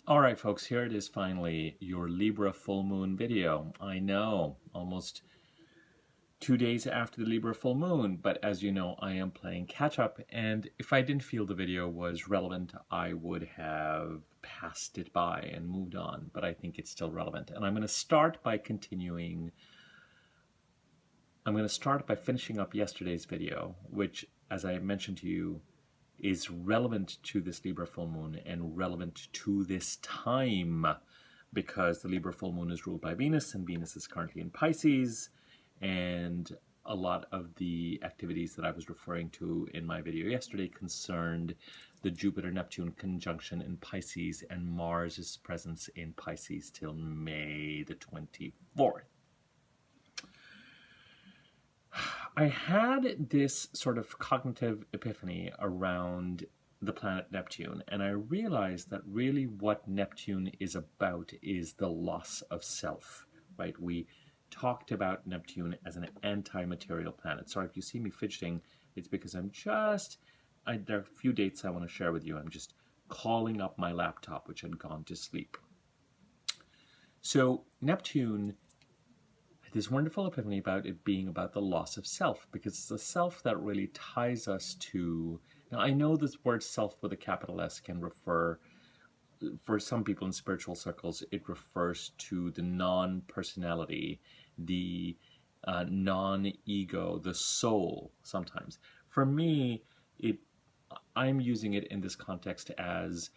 All right, folks, here it is finally, your Libra full moon video. I know, almost 2 days after the Libra full moon, but as you know, I am playing catch up, and if I didn't feel the video was relevant, I would have passed it by and moved on, but I think it's still relevant. And I'm going to start by finishing up yesterday's video, which, as I mentioned to you, is relevant to this Libra full moon and relevant to this time because the Libra full moon is ruled by Venus and Venus is currently in Pisces, and a lot of the activities that I was referring to in my video yesterday concerned the Jupiter-Neptune conjunction in Pisces and Mars' presence in Pisces till May the 24th. I had this sort of cognitive epiphany around the planet Neptune, and I realized that really what Neptune is about is the loss of self, right? We talked about Neptune as an anti-material planet. Sorry if you see me fidgeting, it's because there are a few dates I want to share with you. I'm just calling up my laptop, which had gone to sleep. So Neptune, this wonderful epiphany about it being about the loss of self, because it's the self that really ties us to. Now, I know this word self with a capital S can refer, for some people in spiritual circles, it refers to the non-personality, the non-ego, the soul sometimes. For me, I'm using it in this context as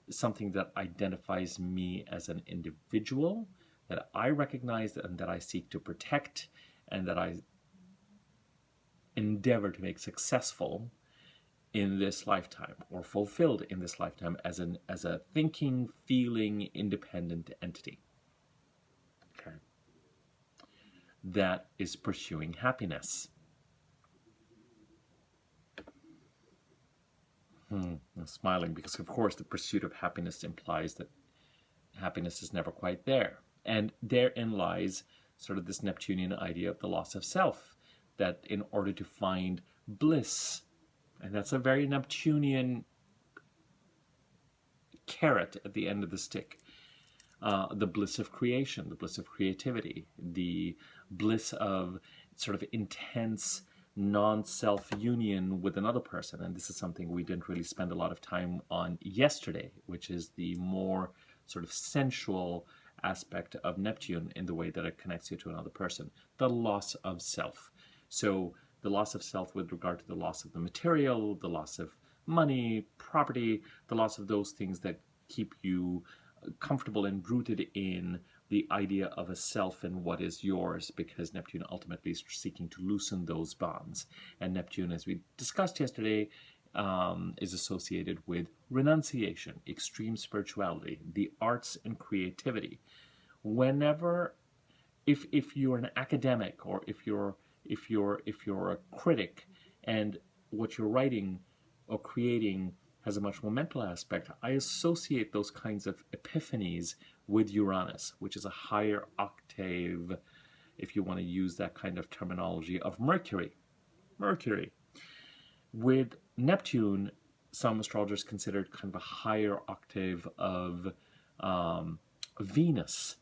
something that identifies me as an individual, that I recognize and that I seek to protect and that I endeavor to make successful in this lifetime or fulfilled in this lifetime as a thinking, feeling, independent entity. Okay. That is pursuing happiness. I'm smiling because, of course, the pursuit of happiness implies that happiness is never quite there. And therein lies sort of this Neptunian idea of the loss of self, that in order to find bliss, and that's a very Neptunian carrot at the end of the stick, the bliss of creation, the bliss of creativity, the bliss of sort of intense non-self union with another person. And this is something we didn't really spend a lot of time on yesterday, which is the more sort of sensual aspect of Neptune in the way that it connects you to another person, the loss of self. So the loss of self with regard to the loss of the material, the loss of money, property, the loss of those things that keep you comfortable and rooted in the idea of a self and what is yours, because Neptune ultimately is seeking to loosen those bonds. And Neptune, as we discussed yesterday, is associated with renunciation, extreme spirituality, the arts and creativity. Whenever, if you're an academic or if you're a critic and what you're writing or creating has a much more mental aspect, I associate those kinds of epiphanies with Uranus, which is a higher octave, if you want to use that kind of terminology, of Mercury. With Neptune, some astrologers considered kind of a higher octave of Venus,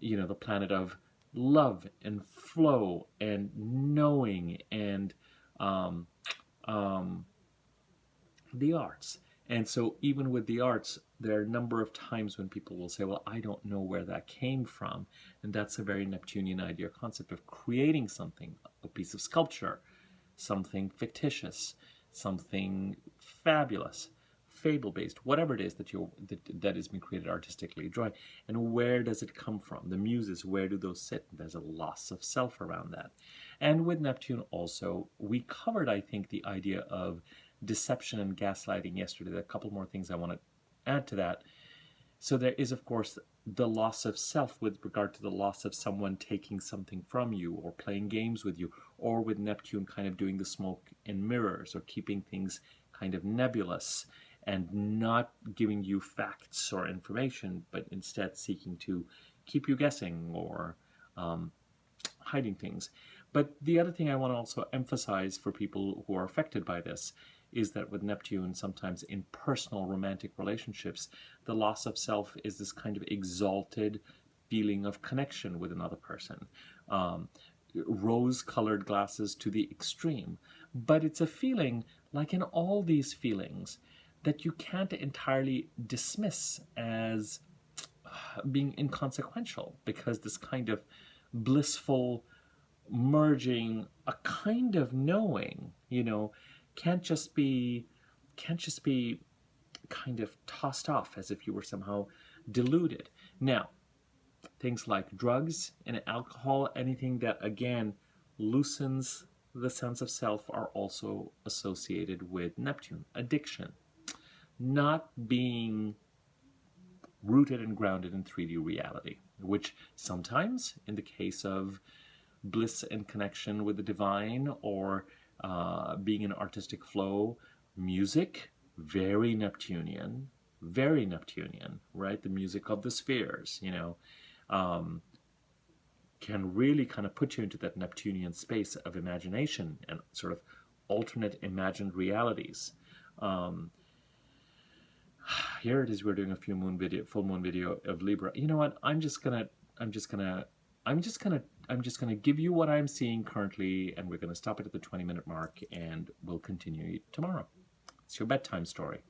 the planet of love and flow and knowing and the arts. And so even with the arts, there are a number of times when people will say, well, I don't know where that came from. And that's a very Neptunian idea, concept of creating something, a piece of sculpture, something fictitious, something fabulous, fable-based, whatever it is that has been created artistically, drawing. And where does it come from? The muses, where do those sit? There's a loss of self around that. And with Neptune also, we covered, I think, the idea of deception and gaslighting yesterday. There are a couple more things I want to add to that. So there is, of course, the loss of self with regard to the loss of someone taking something from you or playing games with you, or with Neptune kind of doing the smoke and mirrors or keeping things kind of nebulous and not giving you facts or information, but instead seeking to keep you guessing or hiding things. But the other thing I want to also emphasize for people who are affected by this is that with Neptune, sometimes in personal romantic relationships, the loss of self is this kind of exalted feeling of connection with another person. Rose-colored glasses to the extreme. But it's a feeling, like in all these feelings, that you can't entirely dismiss as being inconsequential, because this kind of blissful merging, a kind of knowing, can't just be kind of tossed off as if you were somehow deluded. Now, things like drugs and alcohol, anything that again loosens the sense of self, are also associated with Neptune. Addiction, not being rooted and grounded in 3D reality, which sometimes, in the case of bliss and connection with the divine, or being in artistic flow, music, very Neptunian, right? The music of the spheres, can really kind of put you into that Neptunian space of imagination and sort of alternate imagined realities. Here it is. We're doing a full moon video of Libra. You know what? I'm just gonna give you what I'm seeing currently, and we're gonna stop it at the 20-minute mark, and we'll continue tomorrow. It's your bedtime story.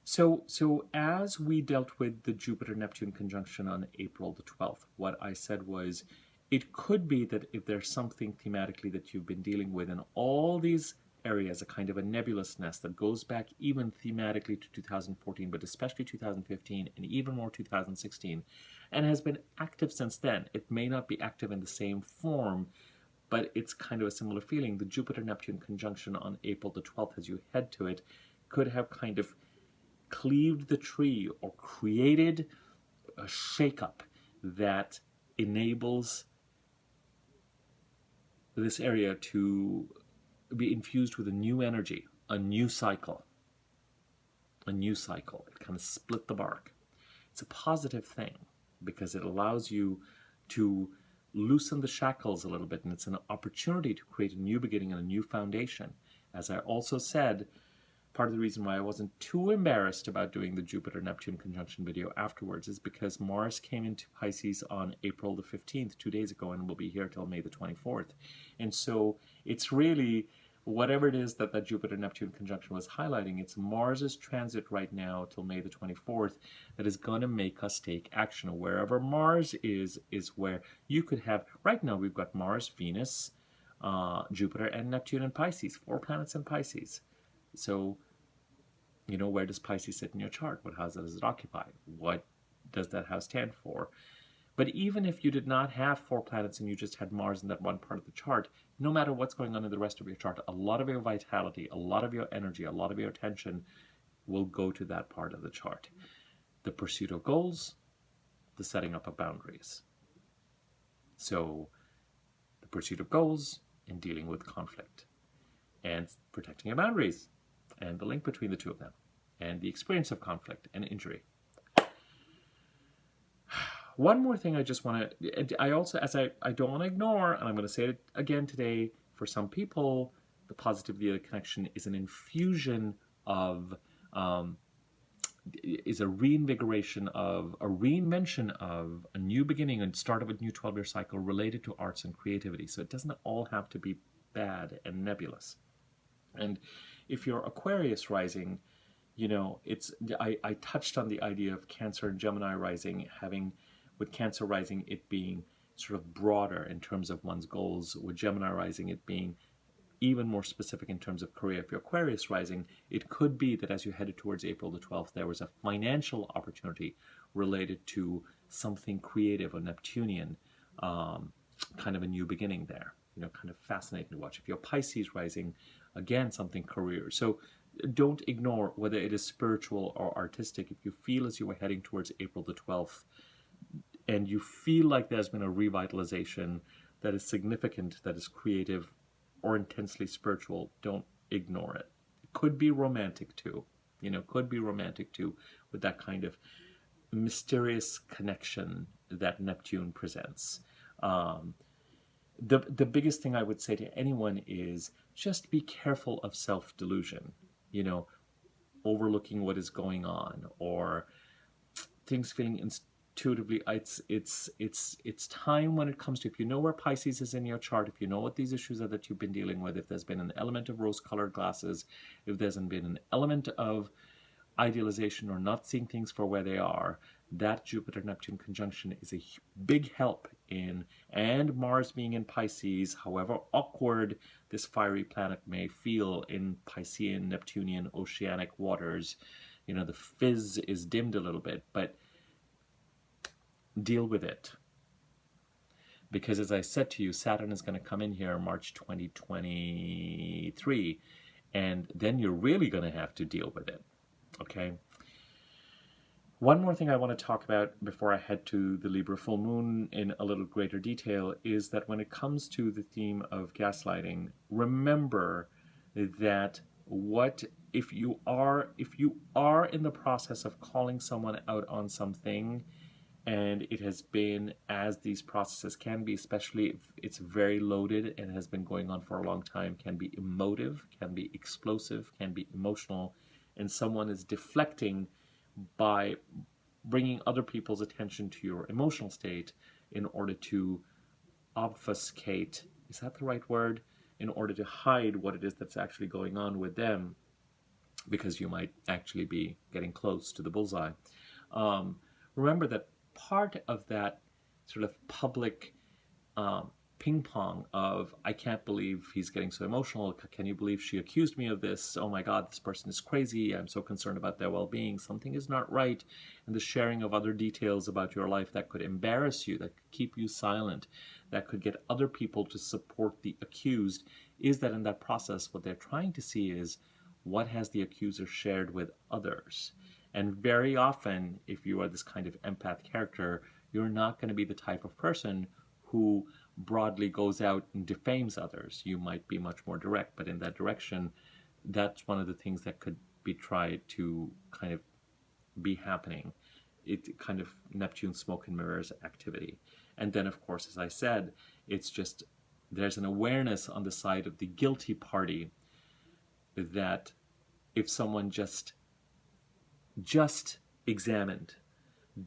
So as we dealt with the Jupiter-Neptune conjunction on April the 12th, what I said was, it could be that if there's something thematically that you've been dealing with in all these areas, a kind of a nebulousness that goes back even thematically to 2014, but especially 2015 and even more 2016, and has been active since then. It may not be active in the same form, but it's kind of a similar feeling. The Jupiter-Neptune conjunction on April the 12th, as you head to it, could have kind of cleaved the tree or created a shakeup that enables this area to be infused with a new energy, a new cycle. It kind of split the bark. It's a positive thing because it allows you to loosen the shackles a little bit, and it's an opportunity to create a new beginning and a new foundation. As I also said, part of the reason why I wasn't too embarrassed about doing the Jupiter-Neptune conjunction video afterwards is because Mars came into Pisces on April the 15th, 2 days ago, and will be here till May the 24th. And so it's really, whatever it is that that Jupiter-Neptune conjunction was highlighting, it's Mars's transit right now till May the 24th that is going to make us take action. Wherever Mars is where you could have, right now we've got Mars, Venus, Jupiter, and Neptune in Pisces, 4 planets in Pisces. So, where does Pisces sit in your chart? What house does it occupy? What does that house stand for? But even if you did not have 4 planets and you just had Mars in that one part of the chart, no matter what's going on in the rest of your chart, a lot of your vitality, a lot of your energy, a lot of your attention will go to that part of the chart. The pursuit of goals, the setting up of boundaries. So, the pursuit of goals and dealing with conflict and protecting your boundaries, and the link between the two of them, and the experience of conflict and injury. One more thing I just want to, I don't want to ignore, and I'm going to say it again today, for some people, the positivity of the connection is an infusion of, is a reinvigoration of, a reinvention of a new beginning and start of a new 12-year cycle related to arts and creativity. So it doesn't all have to be bad and nebulous. And if you're Aquarius rising, I touched on the idea of Cancer and Gemini rising, having, with Cancer rising, it being sort of broader in terms of one's goals, with Gemini rising, it being even more specific in terms of career. If you're Aquarius rising, it could be that as you headed towards April the 12th, there was a financial opportunity related to something creative or Neptunian, kind of a new beginning there. Kind of fascinating to watch. If you're Pisces rising, again, something career. So don't ignore whether it is spiritual or artistic. If you feel as you are heading towards April the 12th, and you feel like there's been a revitalization that is significant, that is creative or intensely spiritual, don't ignore it. It could be romantic too. With that kind of mysterious connection that Neptune presents. the biggest thing I would say to anyone is just be careful of self-delusion, you know, overlooking what is going on, or things feeling intuitively. It's time when it comes to, if you know where Pisces is in your chart, if you know what these issues are that you've been dealing with, if there's been an element of rose-colored glasses, if there's been an element of idealization or not seeing things for where they are, that Jupiter-Neptune conjunction is a big help in, and Mars being in Pisces, however awkward this fiery planet may feel in Piscean, Neptunian, oceanic waters, you know, the fizz is dimmed a little bit, but deal with it. Because as I said to you, Saturn is going to come in here March 2023, and then you're really going to have to deal with it, okay? One more thing I want to talk about before I head to the Libra full moon in a little greater detail is that when it comes to the theme of gaslighting, remember that if you are in the process of calling someone out on something, and it has been, as these processes can be, especially if it's very loaded and has been going on for a long time, can be emotive, can be explosive, can be emotional, and someone is deflecting by bringing other people's attention to your emotional state in order to obfuscate, is that the right word? In order to hide what it is that's actually going on with them, because you might actually be getting close to the bullseye. Remember that part of that sort of public ping pong of, I can't believe he's getting so emotional, can you believe she accused me of this, oh my god, this person is crazy, I'm so concerned about their well-being, something is not right, and the sharing of other details about your life that could embarrass you, that could keep you silent, that could get other people to support the accused, is that in that process what they're trying to see is, what has the accuser shared with others? And very often, if you are this kind of empath character, you're not going to be the type of person who broadly goes out and defames others. You might be much more direct, but in that direction, that's one of the things that could be tried to kind of be happening. It kind of Neptune smoke and mirrors activity. And then, of course, as I said, it's just, there's an awareness on the side of the guilty party that if someone just examined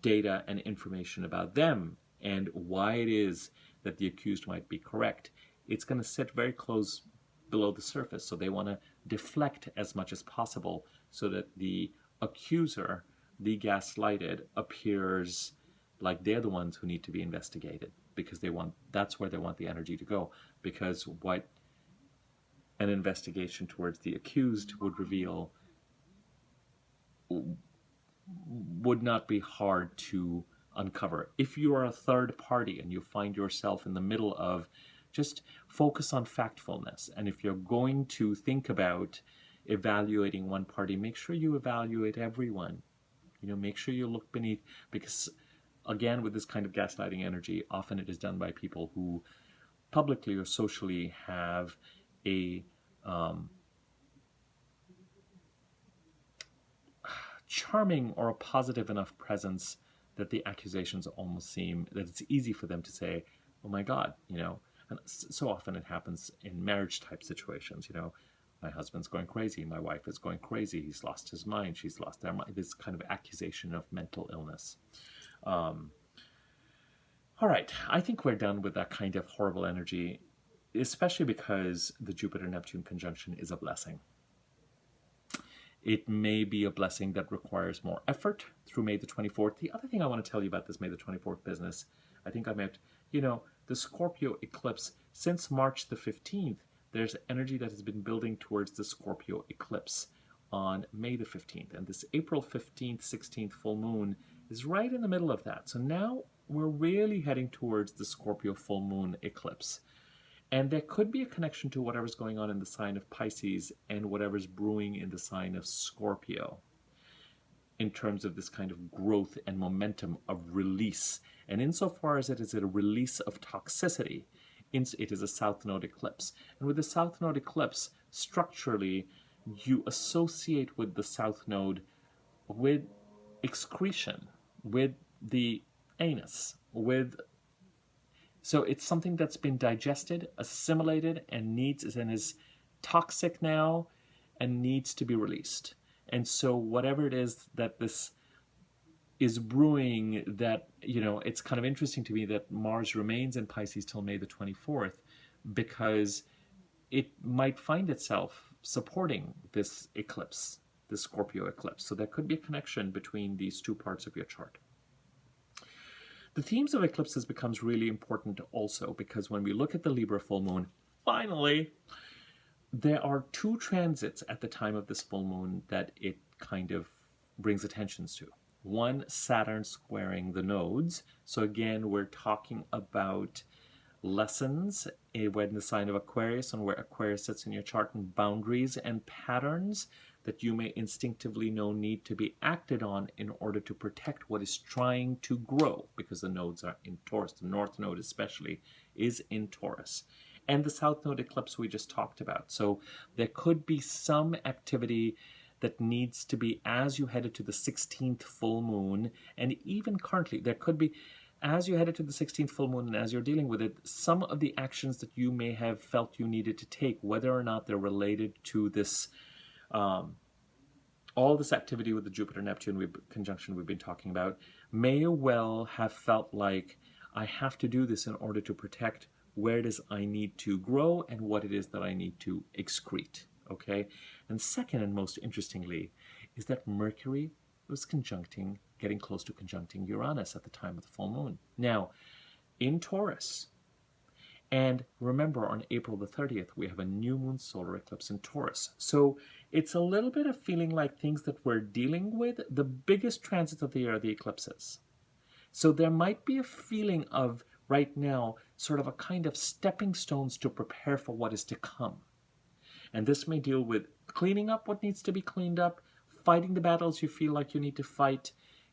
data and information about them and why it is that the accused might be correct, it's going to sit very close below the surface. So they want to deflect as much as possible so that the accuser, the gaslighted, appears like they're the ones who need to be investigated, because that's where they want the energy to go. Because what an investigation towards the accused would reveal would not be hard to uncover. If you are a third party and you find yourself in the middle of, just focus on factfulness. And if you're going to think about evaluating one party, make sure you evaluate everyone. You know, make sure you look beneath, because again, with this kind of gaslighting energy, often it is done by people who publicly or socially have a charming or a positive enough presence that the accusations almost seem that it's easy for them to say, oh my God, you know. And so often it happens in marriage type situations, you know, my husband's going crazy, my wife is going crazy, he's lost his mind, she's lost their mind, this kind of accusation of mental illness. All right, I think we're done with that kind of horrible energy, especially because the Jupiter-Neptune conjunction is a blessing. It may be a blessing that requires more effort through May the 24th. The other thing I want to tell you about this May the 24th business, I think I meant, you know, the Scorpio eclipse, since March the 15th, there's energy that has been building towards the Scorpio eclipse on May the 15th. And this April 15th, 16th full moon is right in the middle of that. So now we're really heading towards the Scorpio full moon eclipse. And there could be a connection to whatever's going on in the sign of Pisces and whatever's brewing in the sign of Scorpio in terms of this kind of growth and momentum of release. And insofar as it is a release of toxicity, it is a South Node eclipse. And with the South Node eclipse, structurally, you associate with the South Node with excretion, with the anus, with So it's something that's been digested, assimilated, and is toxic now and needs to be released. And so whatever it is that this is brewing, that, it's kind of interesting to me that Mars remains in Pisces till May the 24th, because it might find itself supporting this eclipse, this Scorpio eclipse. So there could be a connection between these two parts of your chart. The themes of eclipses becomes really important also, because when we look at the Libra full moon, finally, there are two transits at the time of this full moon that it kind of brings attentions to. One, Saturn squaring the nodes. So again, we're talking about lessons when the sign of Aquarius, and where Aquarius sits in your chart, and boundaries and patterns that you may instinctively know need to be acted on in order to protect what is trying to grow, because the nodes are in Taurus. The North Node especially is in Taurus. And the South Node eclipse we just talked about. So there could be some activity that needs to be, as you headed to the 16th full moon, and even currently, there could be, as you headed to the 16th full moon and as you're dealing with it, some of the actions that you may have felt you needed to take, whether or not they're related to this, all this activity with the Jupiter-Neptune conjunction we've been talking about, may well have felt like, I have to do this in order to protect where it is I need to grow and what it is that I need to excrete. Okay? And second, and most interestingly, is that Mercury was getting close to conjuncting Uranus at the time of the full moon. Now, in Taurus, and remember, on April the 30th, we have a new moon solar eclipse in Taurus. So it's a little bit of feeling like things that we're dealing with, the biggest transits of the year are the eclipses. So there might be a feeling of, right now, sort of a kind of stepping stones to prepare for what is to come. And this may deal with cleaning up what needs to be cleaned up, fighting the battles you feel like you need to fight,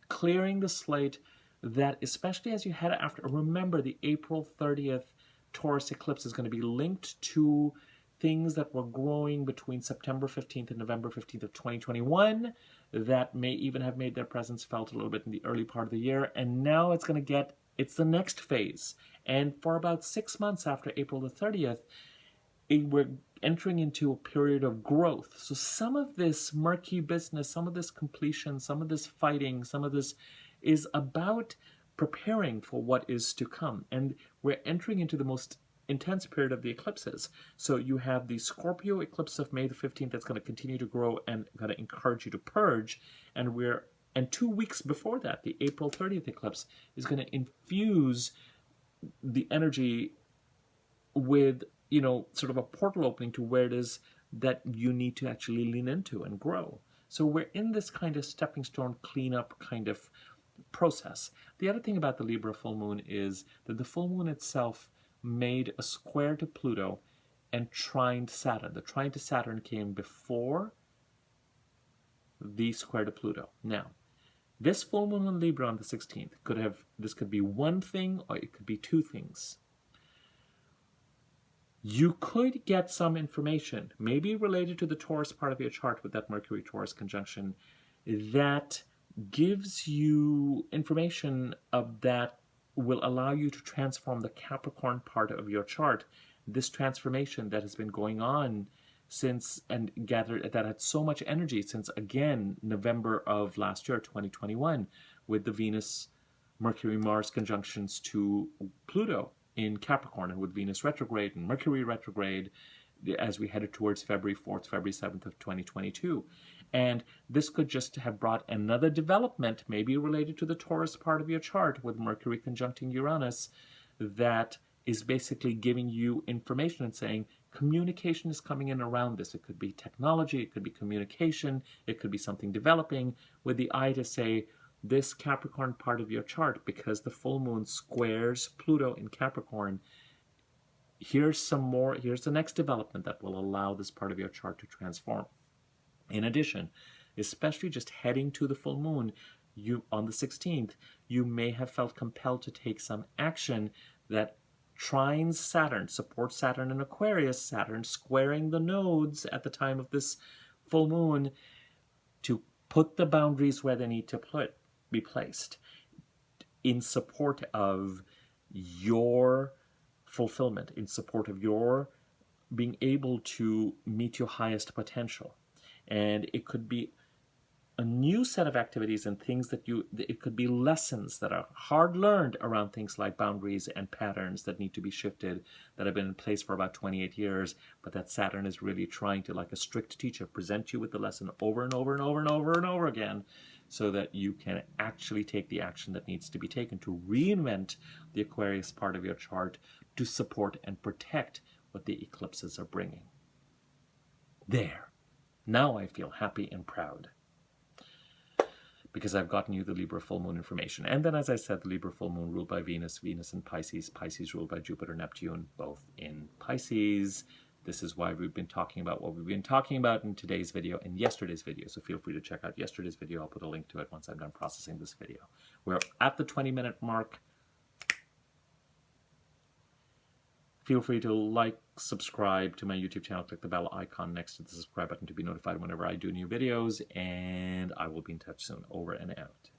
clearing the slate, that especially as you head after, remember the April 30th Taurus eclipse is going to be linked to things that were growing between September 15th and November 15th of 2021 that may even have made their presence felt a little bit in the early part of the year. And now it's the next phase. And for about 6 months after April the 30th, we're entering into a period of growth. So some of this murky business, some of this completion, some of this fighting, some of this is about preparing for what is to come. And we're entering into the most intense period of the eclipses. So you have the Scorpio eclipse of May the 15th that's going to continue to grow and going to encourage you to purge. And 2 weeks before that, the April 30th eclipse is going to infuse the energy with, sort of a portal opening to where it is that you need to actually lean into and grow. So we're in this kind of stepping stone cleanup kind of process. The other thing about the Libra full moon is that the full moon itself made a square to Pluto and trined Saturn. The trine to Saturn came before the square to Pluto. Now, this full moon in Libra on the 16th could be one thing or it could be two things. You could get some information, maybe related to the Taurus part of your chart with that Mercury-Taurus conjunction, that gives you information that will allow you to transform the Capricorn part of your chart. This transformation that has been going on since, and gathered, that had so much energy since, again, November of last year, 2021, with the Venus, Mercury, Mars conjunctions to Pluto in Capricorn, and with Venus retrograde and Mercury retrograde as we headed towards February 4th, February 7th of 2022. And this could just have brought another development, maybe related to the Taurus part of your chart with Mercury conjuncting Uranus, that is basically giving you information and saying communication is coming in around this. It could be technology, it could be communication, it could be something developing with the eye to say, this Capricorn part of your chart, because the full moon squares Pluto in Capricorn, here's the next development that will allow this part of your chart to transform. In addition, especially just heading to the full moon, on the 16th, you may have felt compelled to take some action that trines Saturn, supports Saturn in Aquarius, Saturn squaring the nodes at the time of this full moon, to put the boundaries where they need to be placed in support of your fulfillment, in support of your being able to meet your highest potential. And it could be a new set of activities and things that it could be lessons that are hard learned around things like boundaries and patterns that need to be shifted, that have been in place for about 28 years, but that Saturn is really trying to, like a strict teacher, present you with the lesson over and over and over and over and over again, so that you can actually take the action that needs to be taken to reinvent the Aquarius part of your chart to support and protect what the eclipses are bringing. There. Now I feel happy and proud, because I've gotten you the Libra full moon information. And then, as I said, the Libra full moon ruled by Venus, Venus in Pisces, Pisces ruled by Jupiter, Neptune, both in Pisces. This is why we've been talking about what we've been talking about in today's video and yesterday's video. So feel free to check out yesterday's video. I'll put a link to it once I'm done processing this video. We're at the 20-minute mark. Feel free to like, subscribe to my YouTube channel, click the bell icon next to the subscribe button to be notified whenever I do new videos, and I will be in touch soon. Over and out.